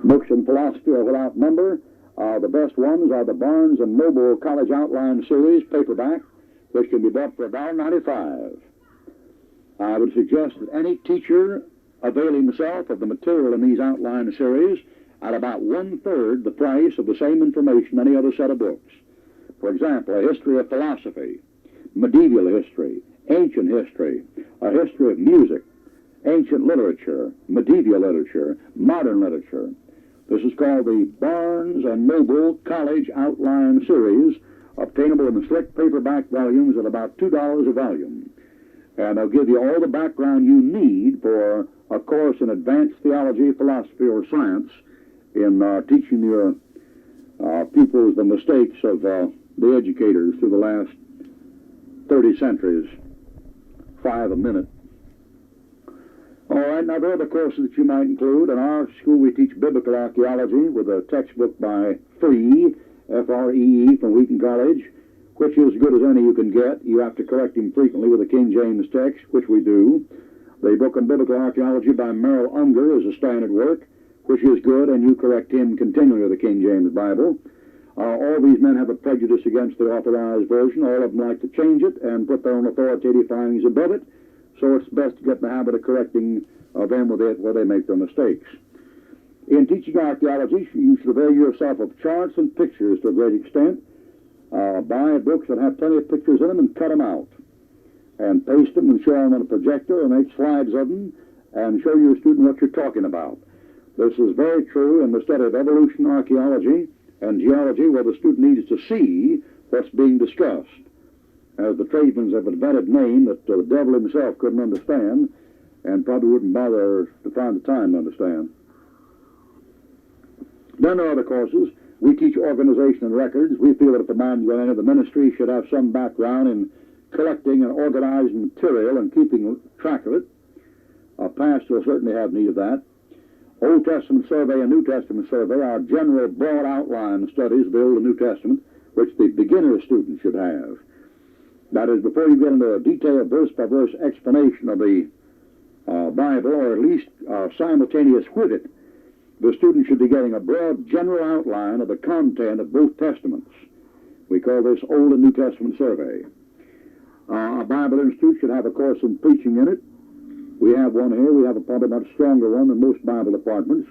Books in philosophy are without number. The best ones are the Barnes and Noble College Outline Series, paperback, which can be bought for $1.95. I would suggest that any teacher avail himself of the material in these outline series at about one-third the price of the same information in any other set of books. For example, a history of philosophy, medieval history, ancient history, a history of music, ancient literature, medieval literature, modern literature. This is called the Barnes and Noble College Outline Series, obtainable in the slick paperback volumes at about $2 a volume. And they'll give you all the background you need for a course in advanced theology, philosophy, or science in teaching your pupils the mistakes of the educators through the last 30 centuries, 5 a minute. All right, now there are the courses that you might include. In our school, we teach biblical archaeology with a textbook by Free, F-R-E-E, from Wheaton College, which is as good as any you can get. You have to correct him frequently with the King James text, which we do. The book on biblical archaeology by Merrill Unger is a standard work, which is good, and you correct him continually with the King James Bible. All these men have a prejudice against the authorized version. All of them like to change it and put their own authoritative findings above it. So it's best to get in the habit of correcting them with it where they make their mistakes. In teaching archaeology, you should avail yourself of charts and pictures to a great extent. Buy books that have plenty of pictures in them and cut them out. And paste them and show them on a projector or make slides of them and show your student what you're talking about. This is very true in the study of evolution, archaeology, and geology, where the student needs to see what's being discussed. As the tradesmen have invented a name that the devil himself couldn't understand and probably wouldn't bother to find the time to understand. Then there are other courses. We teach organization and records. We feel that if a man going into the ministry should have some background in collecting and organizing material and keeping track of it. A pastor will certainly have need of that. Old Testament survey and New Testament survey are general broad outline studies of the Old and New Testament, which the beginner student should have. That is, before you get into a detailed verse-by-verse explanation of the Bible, or at least simultaneous with it, the student should be getting a broad general outline of the content of both Testaments. We call this Old and New Testament survey. A Bible Institute should have a course in preaching in it. We have one here. We have a probably much stronger one than most Bible departments,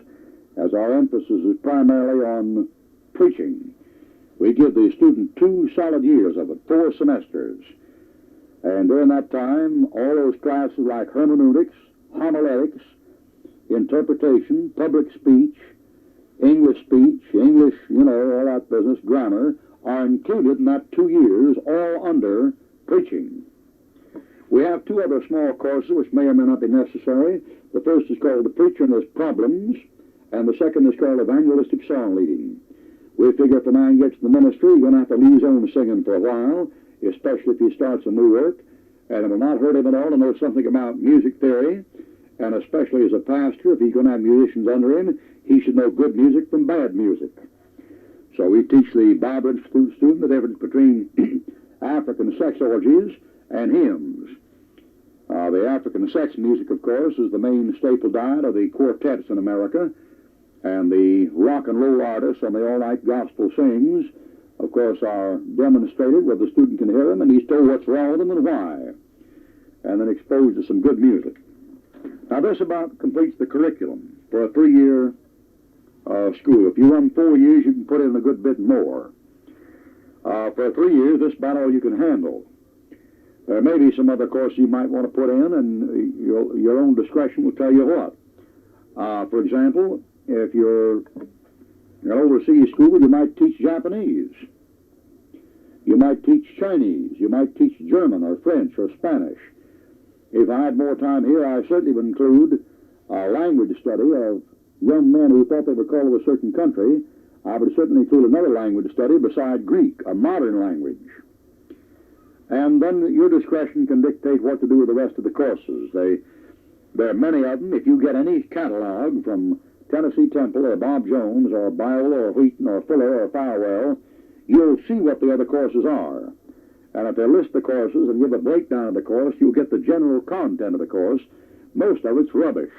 as our emphasis is primarily on preaching. We give the student 2 solid years of it, 4 semesters. And during that time, all those classes like hermeneutics, homiletics, interpretation, public speech, English, all that business, grammar, are included in that 2 years, all under preaching. We have 2 other small courses which may or may not be necessary. The first is called The Preacher and His Problems, and the second is called Evangelistic Song Leading. We figure if a man gets in the ministry, he's going to have to leave his own singing for a while, especially if he starts a new work, and it will not hurt him at all to know something about music theory, and especially as a pastor, if he's going to have musicians under him, he should know good music from bad music. So we teach the Bible Institute student the difference between African sex orgies and hymns. The African sex music, of course, is the main staple diet of the quartets in America, and the rock and roll artists and the all-night gospel sings, of course, are demonstrated where the student can hear them, and he's told what's wrong with them and why, and then exposed to some good music. Now, this about completes the curriculum for a 3-year school. If you run 4 years, you can put in a good bit more. For 3 years, this is about all you can handle. There may be some other course you might want to put in, and your own discretion will tell you what. For example, if you're in an overseas school, you might teach Japanese. You might teach Chinese. You might teach German or French or Spanish. If I had more time here, I certainly would include a language study of young men who thought they were called to a certain country. I would certainly include another language study beside Greek, a modern language. And then your discretion can dictate what to do with the rest of the courses. There are many of them. If you get any catalog from Tennessee Temple or Bob Jones or Biola or Wheaton or Fuller or Farwell, you'll see what the other courses are. And if they list the courses and give a breakdown of the course, you'll get the general content of the course. Most of it's rubbish.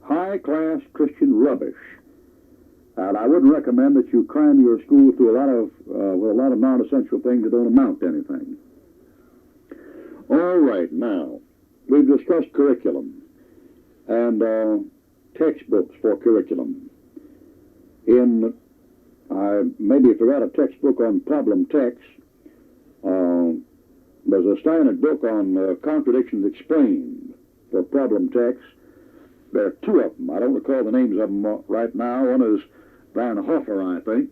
High-class Christian rubbish. And I wouldn't recommend that you cram your school through with a lot of non-essential things that don't amount to anything. All right, now, we've discussed curriculum and textbooks for curriculum. Maybe if you got a textbook on problem text, there's a standard book on contradictions explained for problem text. There are two of them. I don't recall the names of them right now. One is Van Hoffer, I think.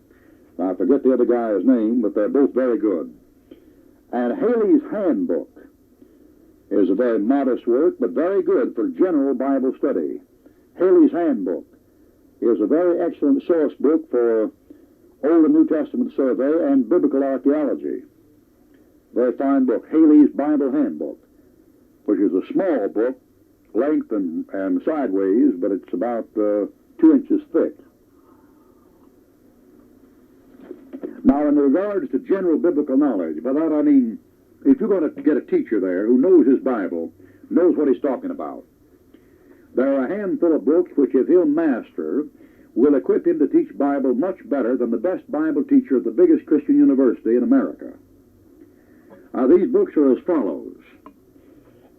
I forget the other guy's name, but they're both very good. And Haley's Handbook is a very modest work, but very good for general Bible study. Haley's Handbook is a very excellent source book for Old and New Testament survey and biblical archaeology. Very fine book, Haley's Bible Handbook, which is a small book, length and sideways, but it's about 2 inches thick. Now, in regards to general biblical knowledge, by that I mean, if you're going to get a teacher there who knows his Bible, knows what he's talking about, there are a handful of books which, if he'll master, will equip him to teach Bible much better than the best Bible teacher of the biggest Christian university in America. These books are as follows.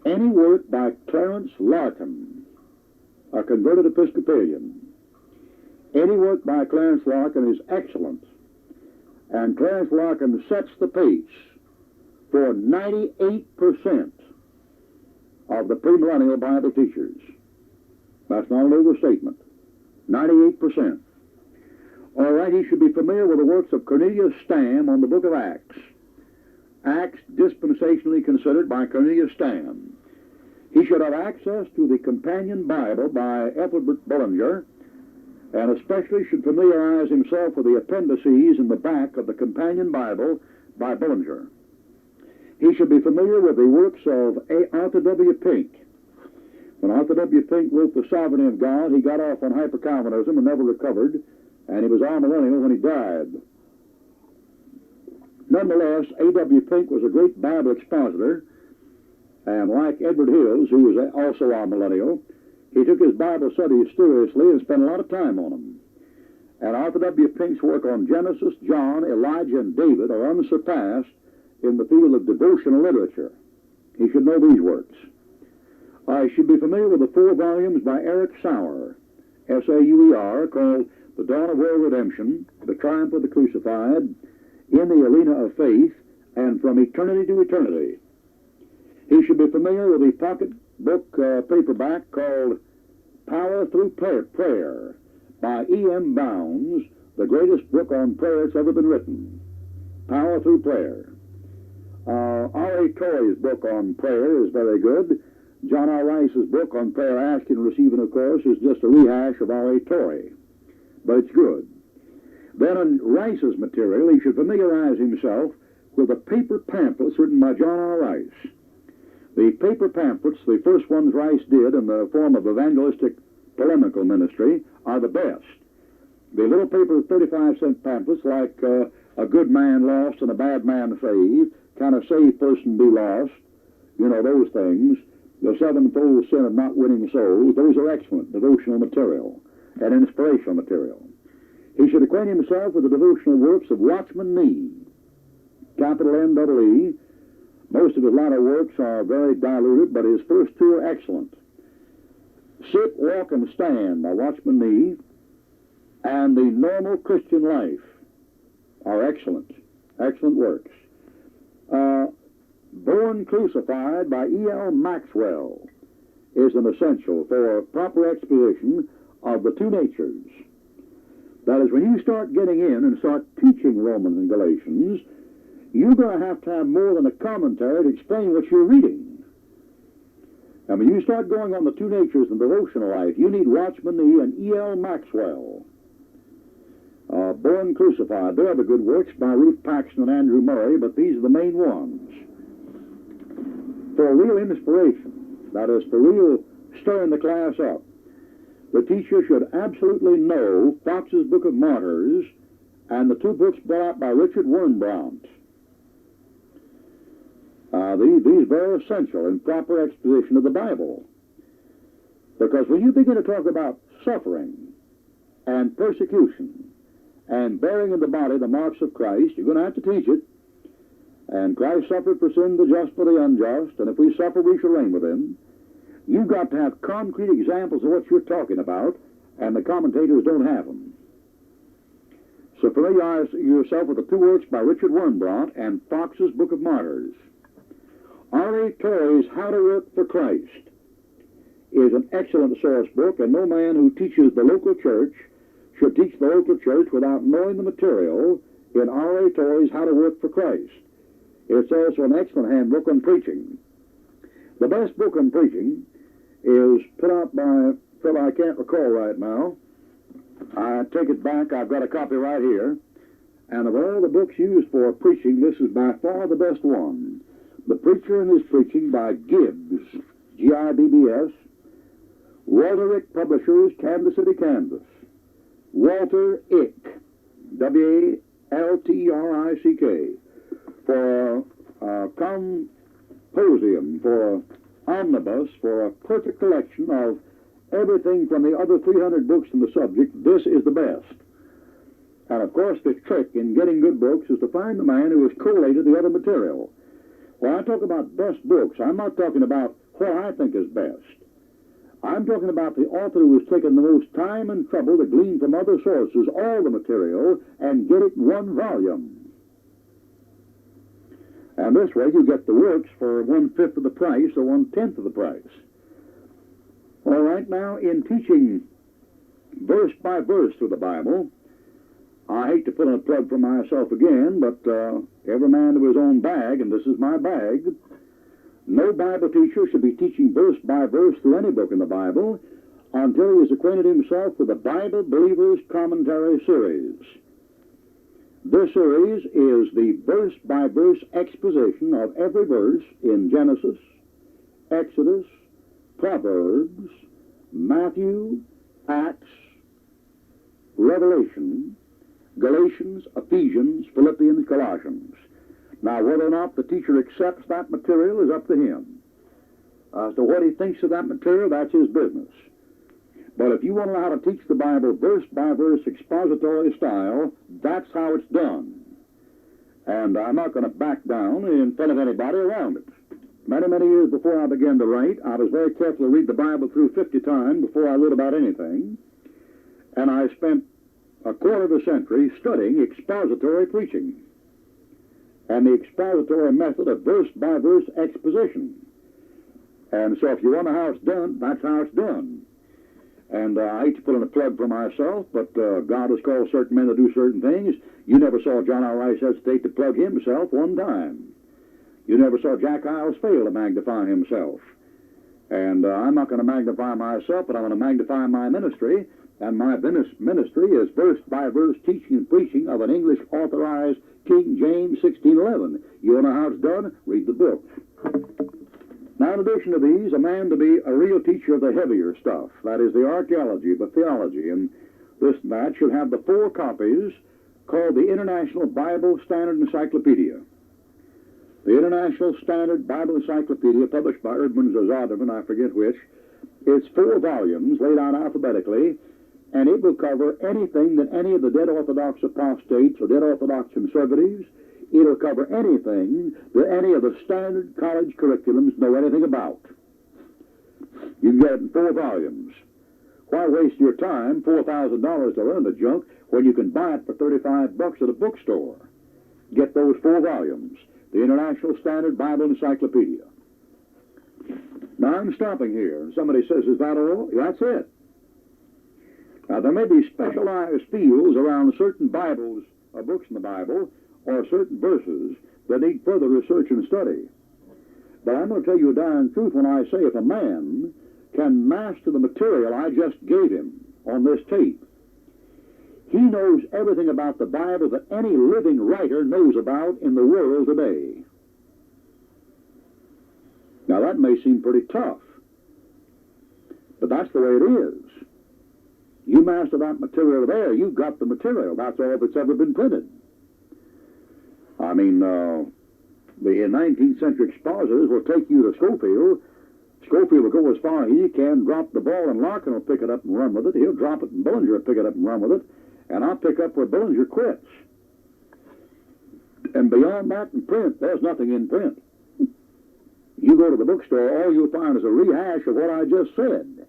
Any work by Clarence Larkin, a converted Episcopalian. Any work by Clarence Larkin is excellent, and Clarence Larkin sets the pace for 98% of the premillennial Bible teachers. That's not an overstatement. 98%. All right, he should be familiar with the works of Cornelius Stam on the book of Acts. Acts dispensationally considered by Cornelius Stam. He should have access to the companion Bible by Ethelbert Bullinger, and especially should familiarize himself with the appendices in the back of the companion Bible by Bullinger. He should be familiar with the works of Arthur W. Pink. When Arthur W. Pink wrote The Sovereignty of God, he got off on hyper-Calvinism and never recovered, and he was amillennial when he died. Nonetheless, A.W. Pink was a great Bible expositor, and like Edward Hills, who was also amillennial, he took his Bible studies seriously and spent a lot of time on them. And Arthur W. Pink's work on Genesis, John, Elijah, and David are unsurpassed in the field of devotional literature. He should know these works. I should be familiar with the 4 volumes by Eric Sauer, S-A-U-E-R, called The Dawn of World Redemption, The Triumph of the Crucified, In the Arena of Faith, and From Eternity to Eternity. He should be familiar with the pocket book paperback called Power Through Prayer by E.M. Bounds, the greatest book on prayer that's ever been written. Power Through Prayer. R.A. Torrey's book on prayer is very good. John R. Rice's book on prayer, asking and receiving, of course, is just a rehash of R.A. Torrey, but it's good. Then in Rice's material, he should familiarize himself with the paper pamphlets written by John R. Rice. The paper pamphlets, the first ones Rice did in the form of evangelistic polemical ministry, are the best. The little paper 35-cent pamphlets like A Good Man Lost and a Bad Man Saved, Can a Saved Person Be Lost, you know, those things. The Sevenfold Sin of Not Winning Souls, those are excellent devotional material and inspirational material. He should acquaint himself with the devotional works of Watchman Nee, capital N-double-E. Most of his latter works are very diluted, but his first 2 are excellent. Sit, Walk, and Stand by Watchman Nee and The Normal Christian Life are excellent, excellent works. Born Crucified by E.L. Maxwell is an essential for proper exposition of the 2 natures. That is, when you start getting in and start teaching Romans and Galatians, you're going to have more than a commentary to explain what you're reading. And when you start going on the 2 natures in devotional life, you need Watchman Nee and E.L. Maxwell. Born Crucified, they're the good works by Ruth Paxton and Andrew Murray, but these are the main ones. For real inspiration, that is, for real stirring the class up, the teacher should absolutely know Fox's Book of Martyrs and the 2 books brought out by Richard Wurmbrand. These are very essential in proper exposition of the Bible. Because when you begin to talk about suffering and persecution, and bearing in the body the marks of Christ. You're going to have to teach it. And Christ suffered for sin, the just for the unjust, and if we suffer, we shall reign with him. You've got to have concrete examples of what you're talking about, and the commentators don't have them. So familiarize yourself with the two works by Richard Wurmbrand and Fox's Book of Martyrs. R.A. Torrey's How to Work for Christ is an excellent source book, and no man who teaches the local church should teach the local church without knowing the material in R.A. Torrey's How to Work for Christ. It's also an excellent handbook on preaching. The best book on preaching is put out by a fellow I can't recall right now. I take it back. I've got a copy right here. And of all the books used for preaching, this is by far the best one. The Preacher and His Preaching by Gibbs, Gibbs, Walter Ick Publishers, Kansas City, Kansas. Walter Ick, W-A-L-T-R-I-C-K, for a composium, for an omnibus, for a perfect collection of everything from the other 300 books in the subject. This is the best. And of course, the trick in getting good books is to find the man who has collated the other material. When I talk about best books, I'm not talking about what I think is best. I'm talking about the author who has taken the most time and trouble to glean from other sources all the material and get it in one volume. And this way you get the works for 1/5 of the price or 1/10 of the price. All right, now in teaching verse by verse through the Bible, I hate to put in a plug for myself again, but every man to his own bag, and this is my bag. No Bible teacher should be teaching verse by verse through any book in the Bible until he has acquainted himself with the Bible Believers Commentary Series. This series is the verse by verse exposition of every verse in Genesis, Exodus, Proverbs, Matthew, Acts, Revelation, Galatians, Ephesians, Philippians, Colossians. Now, whether or not the teacher accepts that material is up to him. As to what he thinks of that material, that's his business. But if you want to know how to teach the Bible verse by verse expository style, that's how it's done. And I'm not going to back down in front of anybody around it. Many, many years before I began to write, I was very careful to read the Bible through 50 times before I wrote about anything. And I spent a quarter of a century studying expository preaching and the expository method of verse by verse exposition. And so if you want to know how it's done, that's how it's done. And I hate to put in a plug for myself, but God has called certain men to do certain things. You never saw John R. Rice hesitate to plug himself one time. You never saw Jack Iles fail to magnify himself. And I'm not going to magnify myself, but I'm going to magnify my ministry. And my ministry is verse by verse teaching and preaching of an English authorized King James 1611. You want to know how it's done? Read the book. Now, in addition to these, a man to be a real teacher of the heavier stuff, that is the archaeology, the theology, and this and that, should have the 4 copies called the International Bible Standard Encyclopedia. The International Standard Bible Encyclopedia, published by Erdmann Zondervan, I forget which. It's 4 volumes laid out alphabetically, and it will cover anything that any of the dead Orthodox apostates or dead Orthodox conservatives. It'll cover anything that any of the standard college curriculums know anything about. You can get it in 4 volumes. Why waste your time, $4,000 to learn the junk, when you can buy it for $35 at a bookstore? Get those 4 volumes. The International Standard Bible Encyclopedia. Now, I'm stopping here. Somebody says, is that all? That's it. Now, there may be specialized fields around certain Bibles, or books in the Bible, or certain verses that need further research and study. But I'm going to tell you a darn truth when I say if a man can master the material I just gave him on this tape, he knows everything about the Bible that any living writer knows about in the world today. Now, that may seem pretty tough, but that's the way it is. You master that material there, you've got the material. That's all that's ever been printed. I mean, the 19th century expositors will take you to Schofield, Schofield will go as far as he can, drop the ball, and Larkin will pick it up and run with it. He'll drop it, and Billinger will pick it up and run with it. And I'll pick up where Billinger quits. And beyond that in print, there's nothing in print. You go to the bookstore, all you'll find is a rehash of what I just said.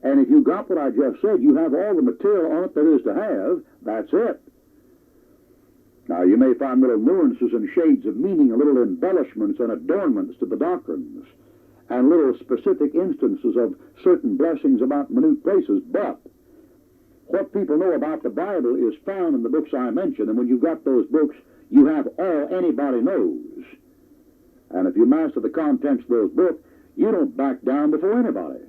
And if you got what I just said, you have all the material on it there is to have. That's it. Now, you may find little nuances and shades of meaning, and little embellishments and adornments to the doctrines, and little specific instances of certain blessings about minute places, but what people know about the Bible is found in the books I mentioned, and when you've got those books, you have all anybody knows. And if you master the contents of those books, you don't back down before anybody.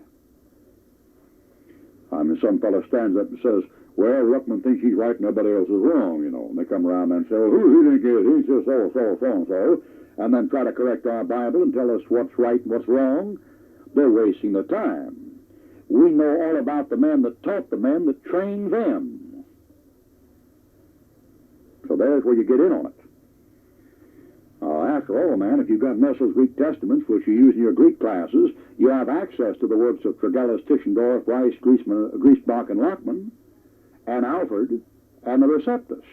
I mean, some fellow stands up and says, well, Ruckman thinks he's right and everybody else is wrong, you know. And they come around and say, well, who do you think he is? He's just so-and-so, and then try to correct our Bible and tell us what's right and what's wrong. They're wasting their time. We know all about the men that taught the men that trained them. So there's where you get in on it. After all, man, if you've got Nessel's Greek Testaments, which you use in your Greek classes, you have access to the works of Tregelles, Tischendorf, Weiss, Griesbach, and Ruckman, and Alford, and the Receptus.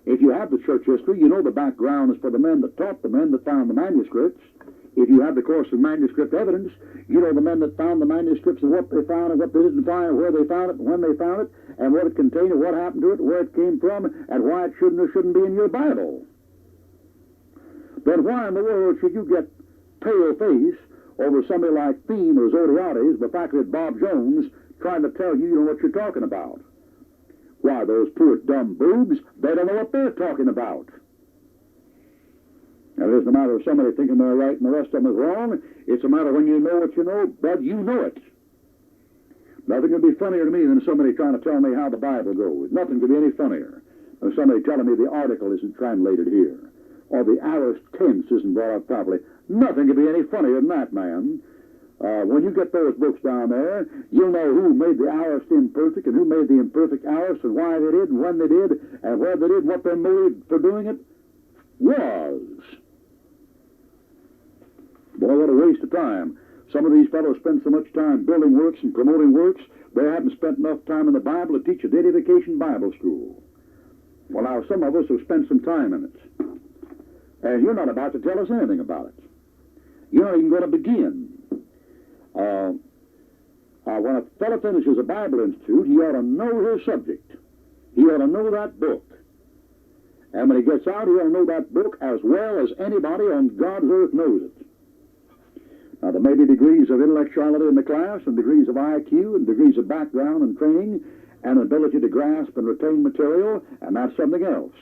If you have the church history, you know the background is for the men that taught the men that found the manuscripts. If you have the course of manuscript evidence, you know the men that found the manuscripts and what they found and what they didn't find, and where they found it, and when they found it, and what it contained, and what happened to it, where it came from, and why it shouldn't or shouldn't be in your Bible. Then why in the world should you get pale face over somebody like Thiem or Zodhiates, the fact that Bob Jones, trying to tell you know what you're talking about? Why, those poor dumb boobs, they don't know what they're talking about. Now, it isn't a matter of somebody thinking they're right and the rest of them is wrong. It's a matter of when you know what you know, but you know it. Nothing could be funnier to me than somebody trying to tell me how the Bible goes. Nothing could be any funnier than somebody telling me the article isn't translated here, or the aorist tense isn't brought up properly. Nothing could be any funnier than that, man. When you get those books down there, you'll know who made the aorist imperfect and who made the imperfect aorist and why they did and when they did and where they did and what their motive for doing it was. Boy, what a waste of time. Some of these fellows spend so much time building works and promoting works, they haven't spent enough time in the Bible to teach a dedication Bible school. Well, now, some of us have spent some time in it. And you're not about to tell us anything about it. You're not even going to begin. When a fellow finishes a Bible Institute, he ought to know his subject. He ought to know that book. And when he gets out, he ought to know that book as well as anybody on God's earth knows it. Now, there may be degrees of intellectuality in the class, and degrees of IQ, and degrees of background and training, and ability to grasp and retain material, and that's something else.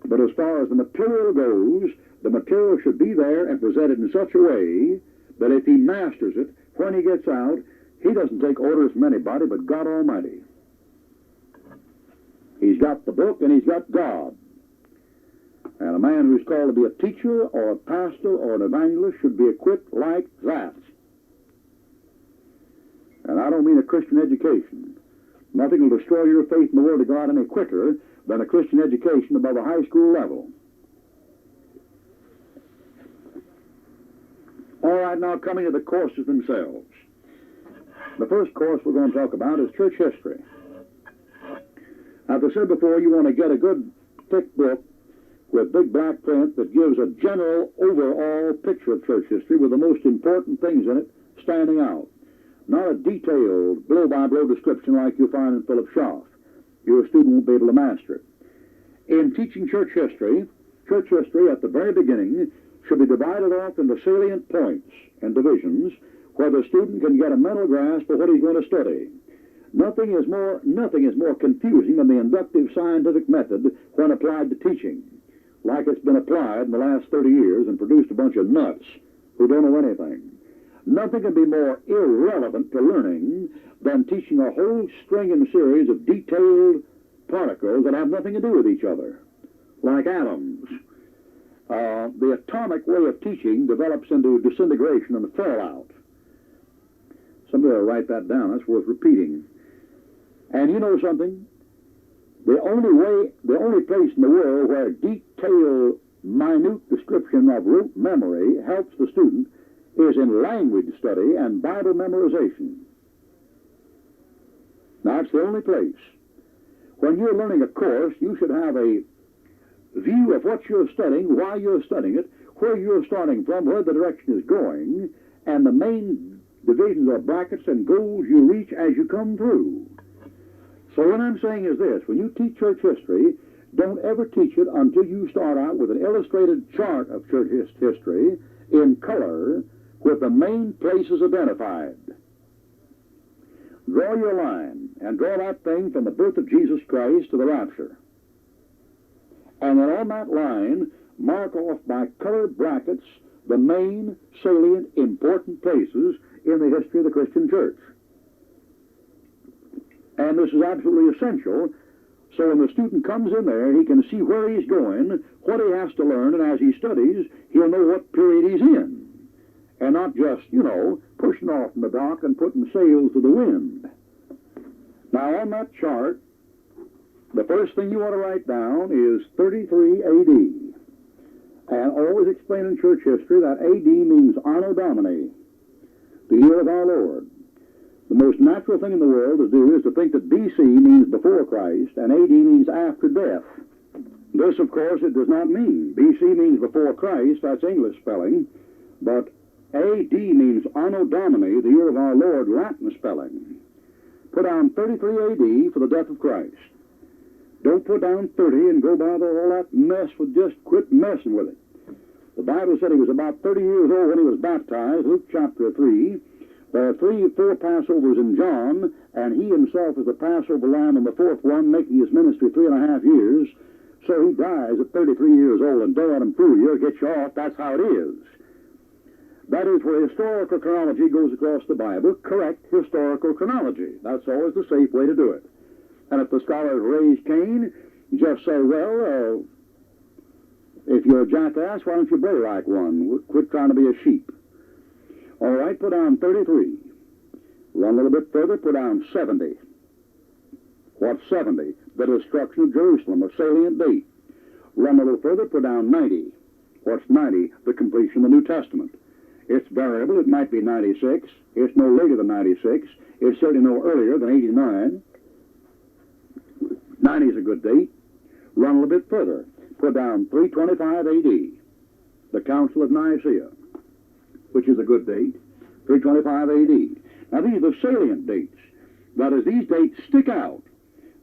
But as far as the material goes, the material should be there and presented in such a way that if he masters it, when he gets out, he doesn't take orders from anybody but God Almighty. He's got the book and he's got God. And a man who's called to be a teacher or a pastor or an evangelist should be equipped like that. And I don't mean a Christian education. Nothing will destroy your faith in the Word of God any quicker than a Christian education above a high school level. All right, now coming to the courses themselves. The first course we're going to talk about is church history. As I said before, you want to get a good thick book with big black print that gives a general overall picture of church history with the most important things in it standing out. Not a detailed blow-by-blow description like you'll find in Philip Schaff. Your student won't be able to master it. In teaching church history at the very beginning should be divided off into salient points and divisions where the student can get a mental grasp of what he's going to study. Nothing is more confusing than the inductive scientific method when applied to teaching, like it's been applied in the last 30 years and produced a bunch of nuts who don't know anything. Nothing can be more irrelevant to learning than teaching a whole string and series of detailed particles that have nothing to do with each other, like atoms. The atomic way of teaching develops into disintegration and fallout. Somebody will write that down. That's worth repeating. And you know something? The only place in the world where detailed, minute description of rote memory helps the student is in language study and Bible memorization. That's the only place. When you're learning a course, you should have a view of what you're studying, why you're studying it, where you're starting from, where the direction is going, and the main divisions or brackets and goals you reach as you come through. So what I'm saying is this: when you teach church history, don't ever teach it until you start out with an illustrated chart of church history in color with the main places identified. Draw your line, and draw that thing from the birth of Jesus Christ to the rapture. And then on that line, mark off by colored brackets the main, salient, important places in the history of the Christian church. And this is absolutely essential, so when the student comes in there, he can see where he's going, what he has to learn, and as he studies, he'll know what period he's in. And not just, pushing off in the dock and putting sails to the wind. Now, on that chart, the first thing you want to write down is 33 A.D. And always explain in church history that A.D. means Anno Domini, the year of our Lord. The most natural thing in the world to do is to think that B.C. means before Christ, and A.D. means after death. This, of course, it does not mean. B.C. means before Christ, that's English spelling, but A.D. means Anno Domini, the year of our Lord, Latin spelling. Put down 33 A.D. for the death of Christ. Don't put down 30 and go by all that mess with just quit messing with it. The Bible said he was about 30 years old when he was baptized, Luke chapter 3. There are 4 Passovers in John, and he himself is the Passover lamb in the 4th one, making his ministry 3.5 years. So he dies at 33 years old, and don't let him fool you or get you off. That's how it is. That is where historical chronology goes across the Bible, correct historical chronology. That's always the safe way to do it. And if the scholars raise Cain, just say, well, if you're a jackass, why don't you bray like one? Quit trying to be a sheep. All right, put down 33. Run a little bit further, put down 70. What's 70? The destruction of Jerusalem, a salient date. Run a little further, put down 90. What's 90? The completion of the New Testament. It's variable. It might be 96. It's no later than 96. It's certainly no earlier than 89. 90 is a good date. Run a little bit further. Put down 325 A.D., the Council of Nicaea, which is a good date. 325 A.D. Now, these are the salient dates. That is, these dates stick out.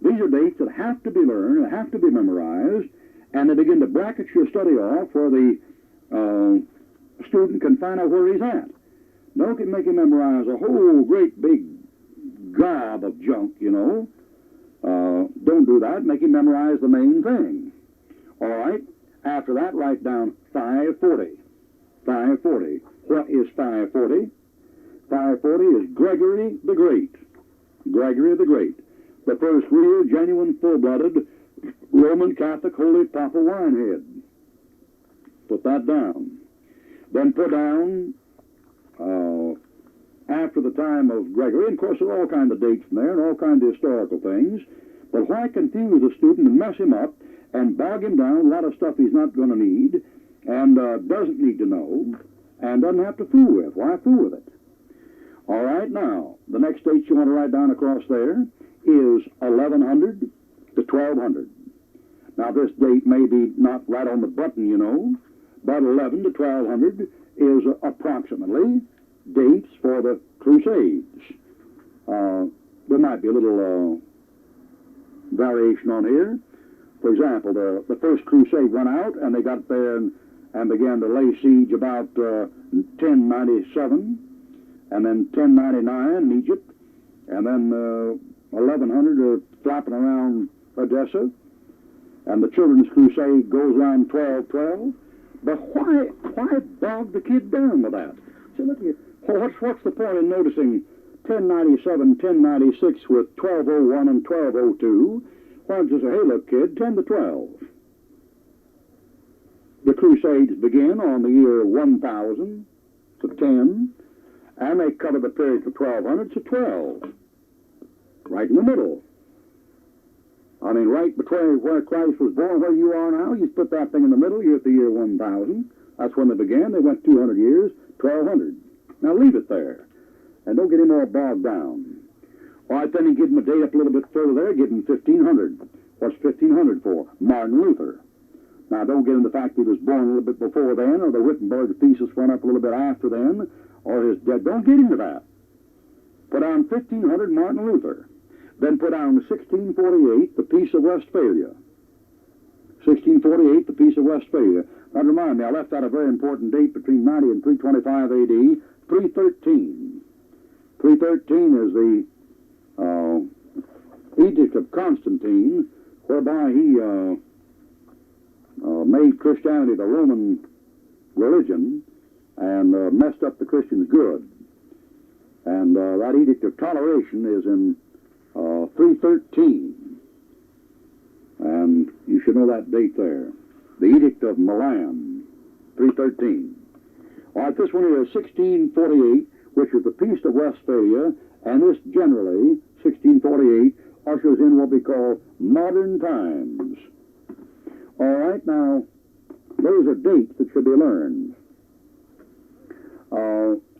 These are dates that have to be learned and have to be memorized, and they begin to bracket your study off where the student can find out where he's at. Don't make him memorize a whole great big gob of junk, Don't do that. Make him memorize the main thing. All right? After that, write down 540. 540. What is 540? 540 is Gregory the Great. Gregory the Great. The first real, genuine, full-blooded Roman Catholic Holy Papa Winehead. Put that down. Then put down, after the time of Gregory, and of course there are all kinds of dates in there and all kinds of historical things, but why confuse a student and mess him up and bog him down a lot of stuff he's not going to need and doesn't need to know and doesn't have to fool with? Why fool with it? All right, now, the next date you want to write down across there is 1100 to 1200. Now, this date may be not right on the button, but 11 to 1200 is approximately dates for the Crusades. There might be a little variation on here. For example, the first crusade went out, and they got there and began to lay siege about 1097, and then 1099 in Egypt, and then 1100 flapping around Odessa, and the Children's Crusade goes around 1212. But why bog the kid down with that? So look here. What's the point in noticing 1097, 1096 with 1201 and 1202? Why don't you say, hey, look, kid, 10 to 12. The Crusades begin on the year 1000 to 10, and they cover the period from 1200 to 12. Right in the middle. I mean, right between where Christ was born, where you are now, you put that thing in the middle, you're at the year 1000. That's when they began. They went 200 years, 1200. Now leave it there, and don't get him all bogged down. All right, then you give him a date up a little bit further there, give him 1500. What's 1500 for? Martin Luther. Now, don't get into the fact he was born a little bit before then, or the Wittenberg thesis went up a little bit after then, or his death. Don't get into that. Put down 1500 Martin Luther. Then put down 1648, the Peace of Westphalia. 1648, the Peace of Westphalia. Now, remind me, I left out a very important date between 90 and 325 A.D., 313. 313 is the Edict of Constantine, whereby he made Christianity the Roman religion and messed up the Christians good. And that Edict of Toleration is in 313. And you should know that date there. The Edict of Milan, 313. All right, this one here is 1648, which is the Peace of Westphalia, and this generally, 1648, ushers in what we call modern times. All right, now, those are dates that should be learned.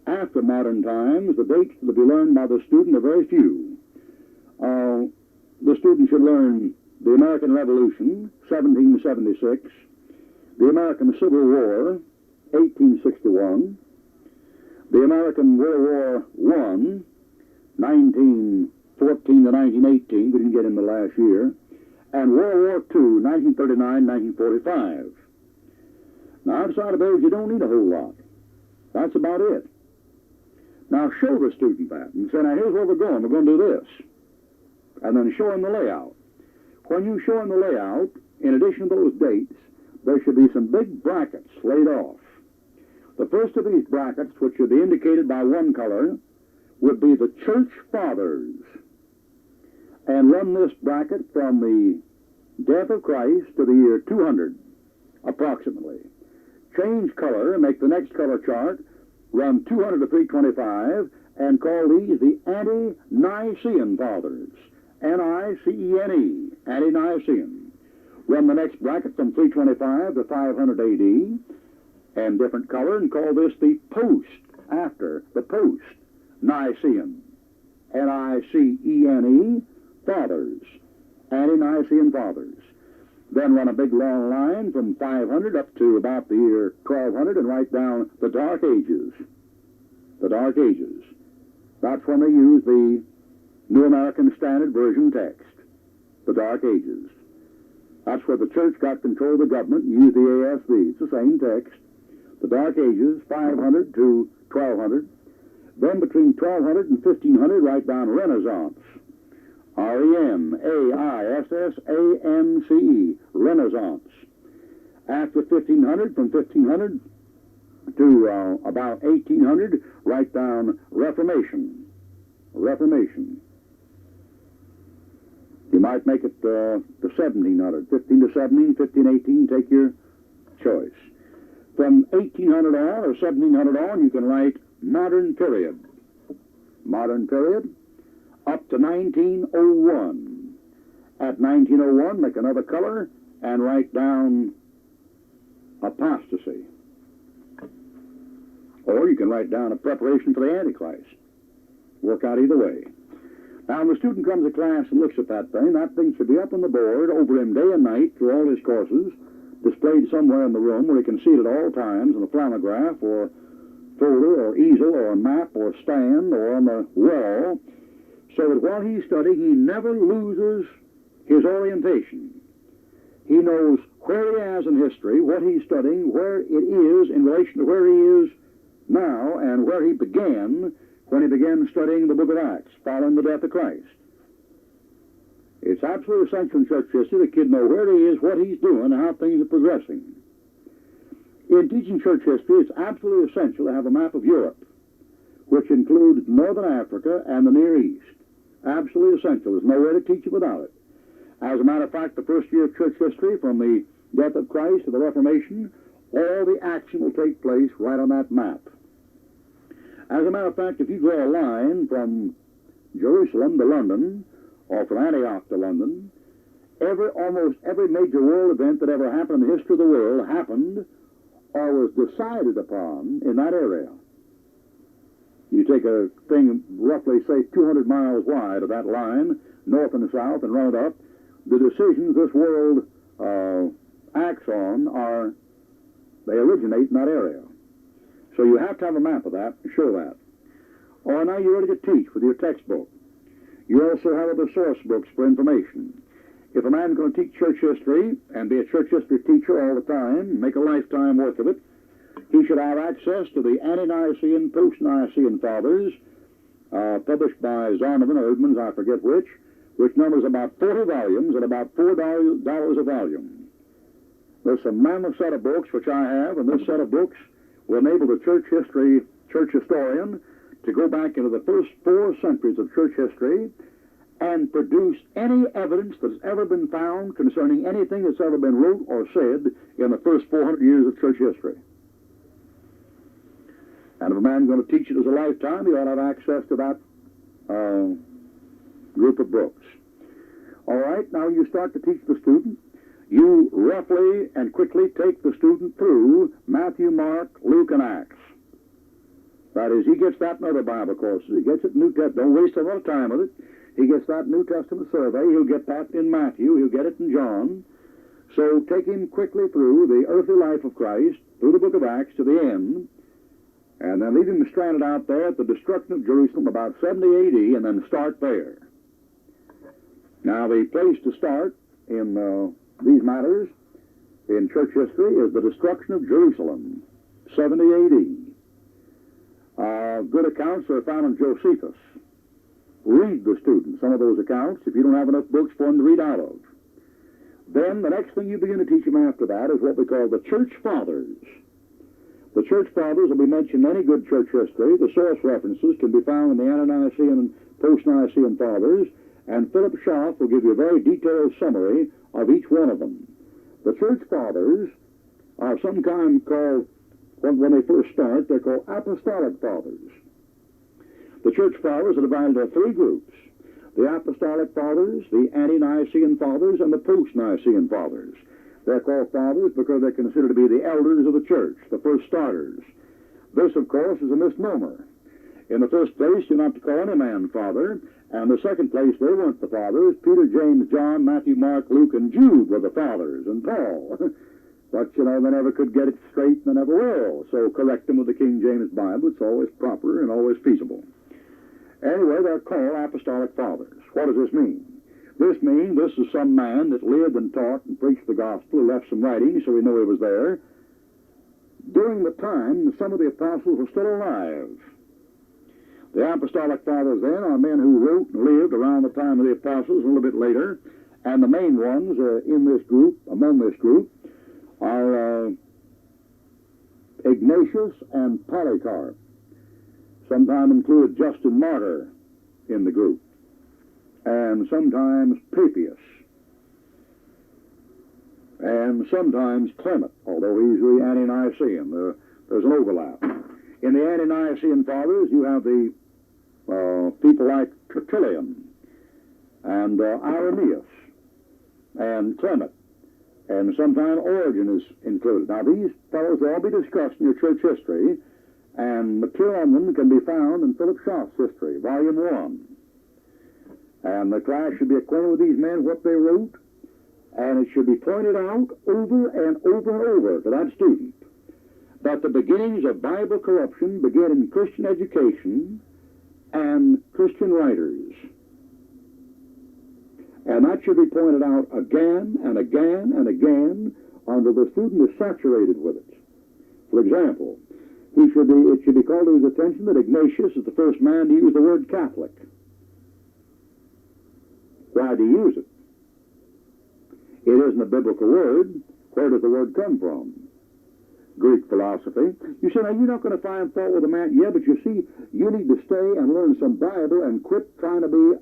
After modern times, the dates to be learned by the student are very few. The student should learn the American Revolution, 1776, the American Civil War, 1861, the American World War I, 1914 to 1918, we didn't get in the last year, and World War II, 1939-1945. Now, outside of those, you don't need a whole lot. That's about it. Now, show the student that and say, now, here's where we're going. We're going to do this. And then show him the layout. When you show him the layout, in addition to those dates, there should be some big brackets laid off. The first of these brackets, which should be indicated by one color, would be the Church Fathers. And run this bracket from the death of Christ to the year 200, approximately. Change color and make the next color chart, run 200 to 325, and call these the Ante-Nicene Fathers. N-I-C-E-N-E, Ante-Nicene. Run the next bracket from 325 to 500 A.D., and different color, and call this the Post-Nicene. N-I-C-E-N-E, Fathers, Ante-Nicene Fathers. Then run a big long line from 500 up to about the year 1200 and write down the Dark Ages. The Dark Ages. That's when they use the New American Standard Version text. The Dark Ages. That's where the church got control of the government and used the ASV. It's the same text. The Dark Ages, 500 to 1200. Then between 1200 and 1500, write down Renaissance. R-E-N-A-I-S-S-A-N-C-E, Renaissance. After 1500, from 1500 to about 1800, write down Reformation. Reformation. You might make it to 1700, 15 to 17, 15, 18, take your choice. From 1800 on or 1700 on, you can write Modern Period. Modern Period. Up to 1901. At 1901, make another color and write down Apostasy. Or you can write down a preparation for the Antichrist. Work out either way. Now, when the student comes to class and looks at that thing should be up on the board over him day and night through all his courses, displayed somewhere in the room where he can see it at all times in a flannelgraph or folder or easel or a map or stand or on the wall, so that while he's studying, he never loses his orientation. He knows where he is in history, what he's studying, where it is in relation to where he is now, and where he began when he began studying the book of Acts, following the death of Christ. It's absolutely essential in church history the kid know where he is, what he's doing, and how things are progressing. In teaching church history, it's absolutely essential to have a map of Europe, which includes Northern Africa and the Near East. Absolutely essential. There's no way to teach it without it. As a matter of fact, the first year of church history, from the death of Christ to the Reformation, all the action will take place right on that map. As a matter of fact, if you draw a line from Jerusalem to London, or from Antioch to London, almost every major world event that ever happened in the history of the world happened or was decided upon in that area. You take a thing roughly, say, 200 miles wide of that line, north and south, and run it up. The decisions this world acts on they originate in that area. So you have to have a map of that to show that. Or now you're ready to teach with your textbook. You also have other source books for information. If a man's going to teach church history and be a church history teacher all the time, make a lifetime work of it, he should have access to the Ante-Nicene, Post-Nicene Fathers, published by Zondervan or Edmonds, I forget which numbers about 40 volumes at about $4 a volume. There's a mammoth set of books, which I have, and this set of books will enable the church historian to go back into the first 4 centuries of church history and produce any evidence that's ever been found concerning anything that's ever been wrote or said in the first 400 years of church history. And if a man's going to teach it as a lifetime, he ought to have access to that group of books. All right, now you start to teach the student. You roughly and quickly take the student through Matthew, Mark, Luke, and Acts. That is, he gets that in other Bible courses. He gets it in New Testament. Don't waste a lot of time with it. He gets that New Testament survey. He'll get that in Matthew. He'll get it in John. So take him quickly through the earthly life of Christ, through the book of Acts to the end, and then leave him stranded out there at the destruction of Jerusalem about 70 AD, and then start there. Now, the place to start in these matters in church history is the destruction of Jerusalem, 70 AD. Good accounts are found in Josephus. Read the student some of those accounts if you don't have enough books for him to read out of. Then the next thing you begin to teach him after that is what we call the Church Fathers. The Church Fathers will be mentioned in any good church history. The source references can be found in the Ante-Nicene and Post-Nicene Fathers, and Philip Schaff will give you a very detailed summary of each one of them. The Church Fathers are sometimes called, when they first start, they're called Apostolic Fathers. The Church Fathers are divided into 3 groups: the Apostolic Fathers, the Ante-Nicene Fathers, and the Post-Nicene Fathers. They're called fathers because they're considered to be the elders of the church, the first starters. This, of course, is a misnomer. In the first place, you're not to call any man father, and the second place, they weren't the fathers. Peter, James, John, Matthew, Mark, Luke, and Jude were the fathers, and Paul. But, they never could get it straight, and they never will. So correct them with the King James Bible. It's always proper and always feasible. Anyway, they're called Apostolic Fathers. What does this mean? This means this is some man that lived and taught and preached the gospel, who left some writings so we know he was there, during the time some of the apostles were still alive. The Apostolic Fathers, then, are men who wrote and lived around the time of the apostles, a little bit later, and the main ones among this group, are Ignatius and Polycarp. Sometimes included Justin Martyr in the group, and sometimes Papias, and sometimes Clement, although he's really Ante-Nicene. There's an overlap. In the Ante-Nicene Fathers, you have the people like Tertullian, and Irenaeus, and Clement, and sometimes Origen is included. Now, these fellows will all be discussed in your church history, and material on them can be found in Philip Schaff's History, Volume 1. And the class should be acquainted with these men, what they wrote, and it should be pointed out over and over and over to that student that the beginnings of Bible corruption begin in Christian education and Christian writers. And that should be pointed out again and again and again until the student is saturated with it. For example, it should be called to his attention that Ignatius is the first man to use the word Catholic. Why do you use it? It isn't a biblical word. Where does the word come from? Greek philosophy. You say, now, you're not going to find fault with a man. Yeah, but you see, you need to stay and learn some Bible and quit trying to be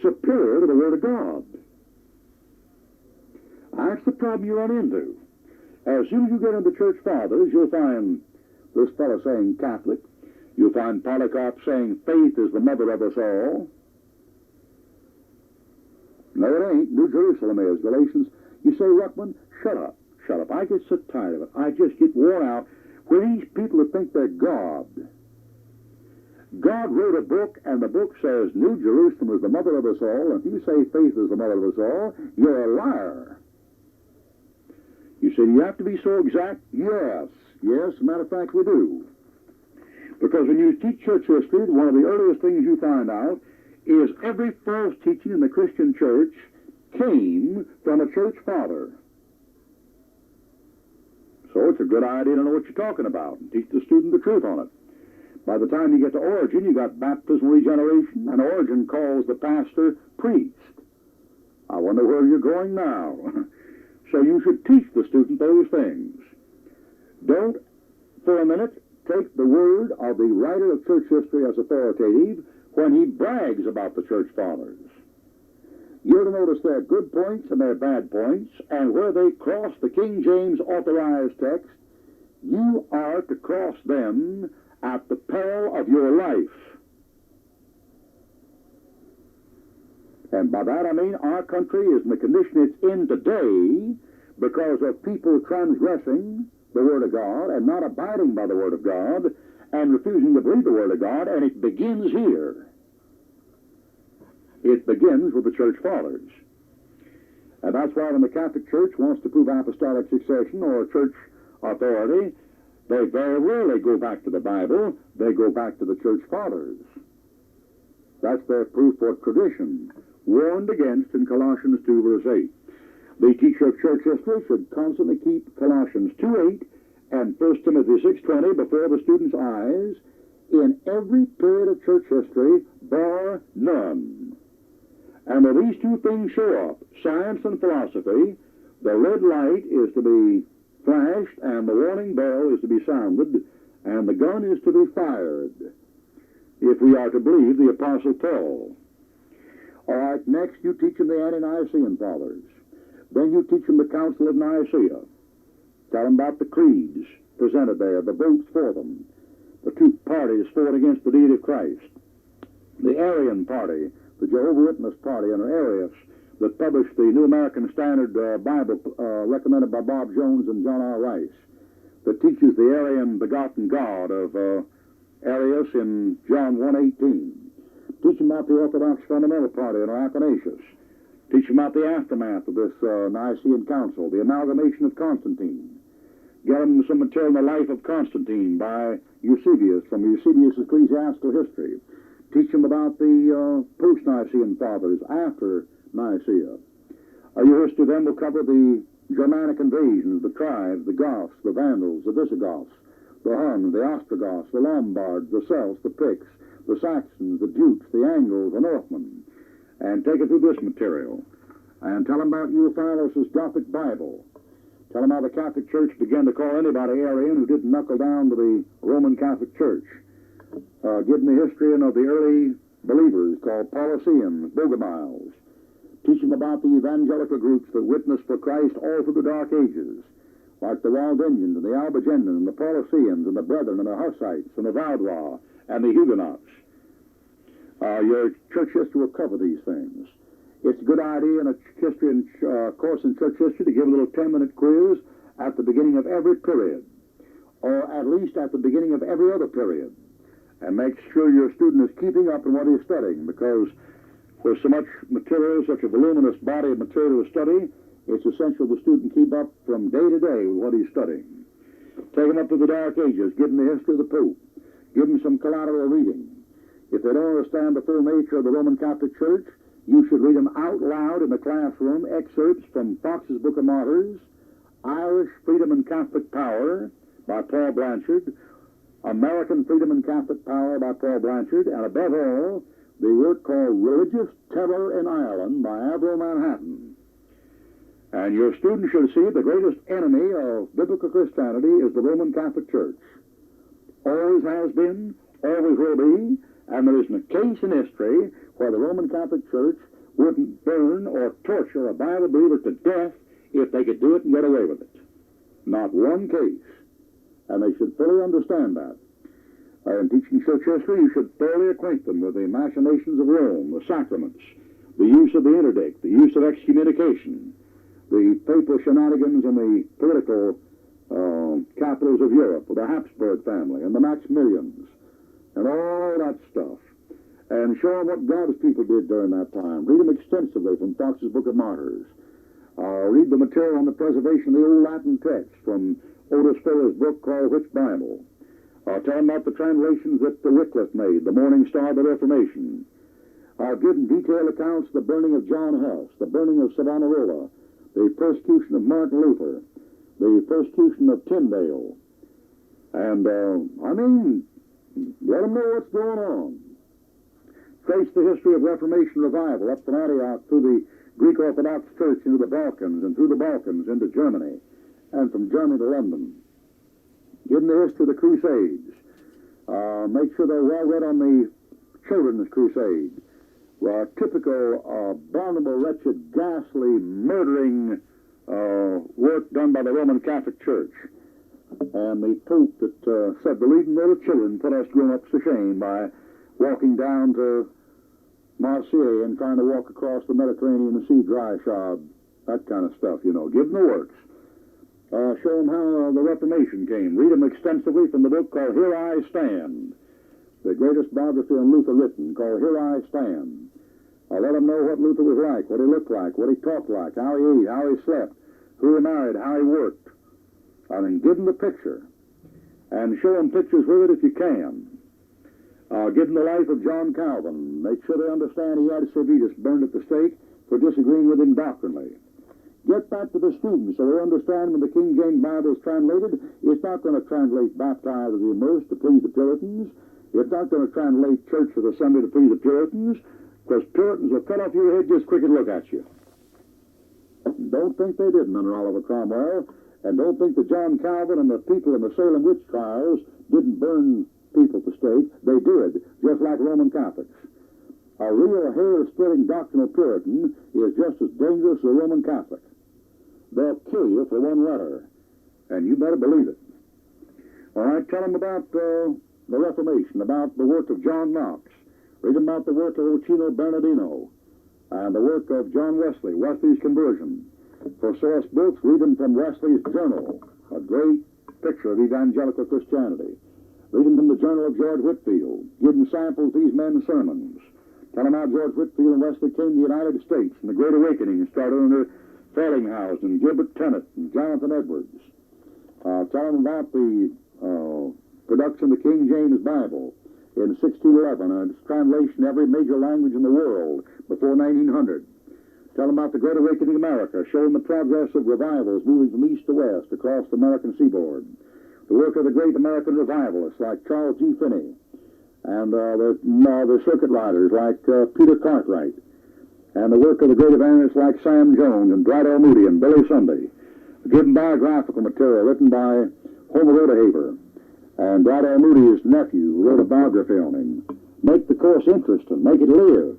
superior to the Word of God. That's the problem you run into. As soon as you get into the Church Fathers, you'll find this fellow saying Catholic. You'll find Polycarp saying faith is the mother of us all. No, it ain't. New Jerusalem is. Galatians. You say, Ruckman, shut up. Shut up. I get so tired of it. I just get worn out with these people that think they're God. God wrote a book, and the book says New Jerusalem is the mother of us all, and if you say faith is the mother of us all, you're a liar. You say, you have to be so exact? Yes. Yes, as a matter of fact, we do. Because when you teach church history, one of the earliest things you find out is every false teaching in the Christian church came from a church father. So it's a good idea to know what you're talking about and teach the student the truth on it. By the time you get to Origen, you got baptismal regeneration, and Origen calls the pastor priest. I wonder where you're going now. So you should teach the student those things. Don't, for a minute, take the word of the writer of church history as authoritative when he brags about the church fathers. You're to notice their good points and their bad points, and where they cross the King James authorized text, you are to cross them at the peril of your life. And by that I mean our country is in the condition it's in today because of people transgressing the Word of God and not abiding by the Word of God and refusing to believe the Word of God, and it begins here. It begins with the church fathers. And that's why when the Catholic Church wants to prove apostolic succession or church authority, they very rarely go back to the Bible, they go back to the church fathers. That's their proof for tradition, warned against in Colossians 2, verse 8. The teacher of church history should constantly keep Colossians 2:8 and 1 Timothy 6:20 before the student's eyes in every period of church history, bar none. And when these two things show up, science and philosophy, the red light is to be flashed, and the warning bell is to be sounded, and the gun is to be fired, if we are to believe the Apostle Paul. All right, next you teach them the Ante-Nicene Fathers. Then you teach them the Council of Nicaea. Tell them about the creeds presented there, the votes for them. The two parties fought against the deity of Christ. The Arian party, the Jehovah's Witness party, and Arius, that published the New American Standard Bible recommended by Bob Jones and John R. Rice, that teaches the Arian begotten God of Arius in John 1:18. Teach them about the Orthodox Fundamental Party and Athanasius. Teach them about the aftermath of this Nicene Council, the amalgamation of Constantine. Get them some material in the life of Constantine by Eusebius, from Eusebius' Ecclesiastical History. Teach them about the post-Nicene Fathers after Nicaea. Your history then will cover the Germanic invasions, the tribes, the Goths, the Vandals, the Visigoths, the Huns, the Ostrogoths, the Lombards, the Celts, the Picts, the Saxons, the Jutes, the Angles, the Northmen, and take it through this material. And tell them about Ulfilas' Gothic Bible. Tell them how the Catholic Church began to call anybody Arian who didn't knuckle down to the Roman Catholic Church. Give them the history of the early believers called Pauliceans, Bogomiles. Teach them about the evangelical groups that witnessed for Christ all through the Dark Ages, like the Waldensians and the Albigensians and the Pauliceans and the Brethren and the Hussites and the Vaudois and the Huguenots. Your church history will cover these things. It's a good idea in a history and course in church history to give a little 10-minute quiz at the beginning of every period, or at least at the beginning of every other period, and make sure your student is keeping up in what he's studying, because with so much material, such a voluminous body of material to study, it's essential the student keep up from day to day with what he's studying. Take him up to the Dark Ages, give him the history of the Pope, give him some collateral reading. If they don't understand the full nature of the Roman Catholic Church, you should read them out loud in the classroom excerpts from Fox's Book of Martyrs, Irish Freedom and Catholic Power by Paul Blanchard, American Freedom and Catholic Power by Paul Blanchard, and above all, the work called Religious Terror in Ireland by Avril Manhattan. And your student should see the greatest enemy of biblical Christianity is the Roman Catholic Church. Always has been, always will be, and there isn't a case in history where the Roman Catholic Church wouldn't burn or torture a Bible believer to death if they could do it and get away with it. Not one case. And they should fully understand that. In teaching church history, you should thoroughly acquaint them with the machinations of Rome, the sacraments, the use of the interdict, the use of excommunication, the papal shenanigans in the political capitals of Europe, with the Habsburg family and the Maximilians, and all that stuff, and show them what God's people did during that time. Read them extensively from Fox's Book of Martyrs. Read the material on the preservation of the old Latin text from Otis Fuller's book called Which Bible? Tell them about the translations that Wycliffe made, the Morning Star of the Reformation. Give them detailed accounts of the burning of John Huss, the burning of Savonarola, the persecution of Martin Luther, the persecution of Tyndale. And, let them know what's going on. Trace the history of Reformation revival up from Antioch through the Greek Orthodox Church into the Balkans, and through the Balkans into Germany, and from Germany to London. Give them the history of the Crusades. Make sure they're well read on the Children's Crusade. Typical, abominable, wretched, ghastly, murdering work done by the Roman Catholic Church. And the Pope that said the leading little children put us grown-ups to shame by walking down to Marseille and trying to walk across the Mediterranean Sea dry shod, that kind of stuff, you know. Give them the works. Show them how the Reformation came. Read them extensively from the book called Here I Stand, the greatest biography on Luther written, called Here I Stand. Let them know what Luther was like, what he looked like, what he talked like, how he ate, how he slept, who he married, how he worked. Give them the picture, and show them pictures with it if you can. Give them the life of John Calvin. Make sure they understand he had Servetus burned at the stake for disagreeing with him doctrinally. Get back to the students so they understand when the King James Bible is translated, it's not going to translate baptized or immersed to please the Puritans. It's not going to translate church of the Sunday to please the Puritans, because Puritans will cut off your head just quick and look at you. Don't think they didn't under Oliver Cromwell, and don't think that John Calvin and the people in the Salem witch trials didn't burn people to stake. They did, just like Roman Catholics. A real hair-splitting doctrinal Puritan is just as dangerous as a Roman Catholic. They'll kill you for one letter, and you better believe it. All right, tell them about the Reformation, about the work of John Knox. Read them about the work of Ochino Bernardino, and the work of John Wesley, Wesley's conversion. For source books, read them from Wesley's Journal, a great picture of evangelical Christianity. Read them from the Journal of George Whitefield. Give them samples of these men's sermons. Tell them how George Whitefield and Wesley came to the United States, and the Great Awakening started under Fellinghausen, Gilbert Tennant, and Jonathan Edwards. Tell them about the production of the King James Bible in 1611 and its translation to every major language in the world before 1900. Tell them about the Great Awakening in America, showing the progress of revivals moving from east to west across the American seaboard. The work of the great American revivalists like Charles G. Finney, and the circuit riders like Peter Cartwright, and the work of the great evangelists like Sam Jones and Dwight L. Moody and Billy Sunday. Give them biographical material written by Homer Rodehaver, and Dwight L. Moody's nephew wrote a biography on him. Make the course interesting. Make it live.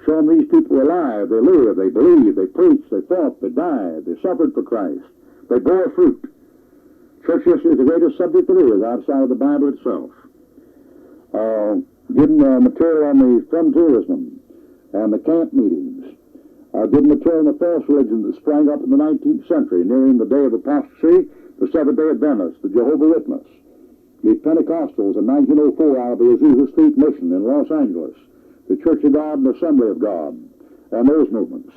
Show them these people are alive. They live. They believe. They preach. They fought. They died. They suffered for Christ. They bore fruit. Church history is the greatest subject there is outside of the Bible itself. Give them material on the frontiersmen and the camp meetings. Give them material on the false religions that sprang up in the 19th century, nearing the day of apostasy, the Seventh-day Adventists, the Jehovah's Witness, the Pentecostals in 1904 out of the Azusa Street Mission in Los Angeles, the Church of God and Assembly of God, and those movements.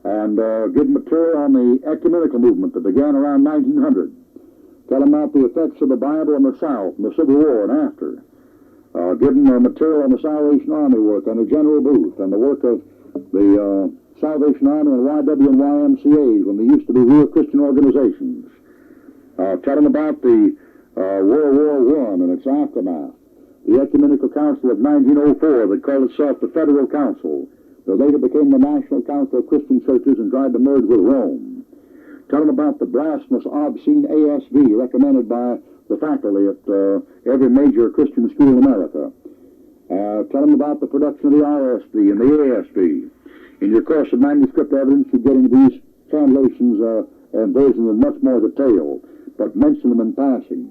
And give them material on the ecumenical movement that began around 1900. Tell them about the effects of the Bible in the South, in the Civil War and after. Give them material on the Salvation Army work under General Booth and the work of the Salvation Army and YW and YMCAs when they used to be real Christian organizations. Tell them about the World War I and its aftermath. The Ecumenical Council of 1904 that called itself the Federal Council, that later became the National Council of Christian Churches and tried to merge with Rome. Tell them about the blasphemous, obscene ASV recommended by the faculty at every major Christian school in America. Tell them about the production of the RSV and the ASV. In your course of manuscript evidence, you get into these translations and versions in much more detail, but mention them in passing.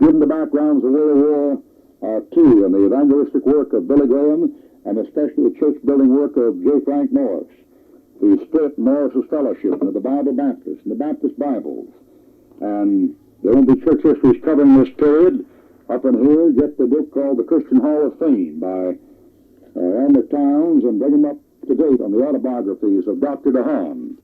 Give them the backgrounds of World War II and the evangelistic work of Billy Graham, and especially the church-building work of J. Frank Norris, the split in Norris's fellowship, and of the Bible Baptists and the Baptist Bibles. And there won't be church histories covering this period Up in here, get the book called The Christian Hall of Fame by Elmer Towns, and bring them up to date on the autobiographies of Dr. DeHaan.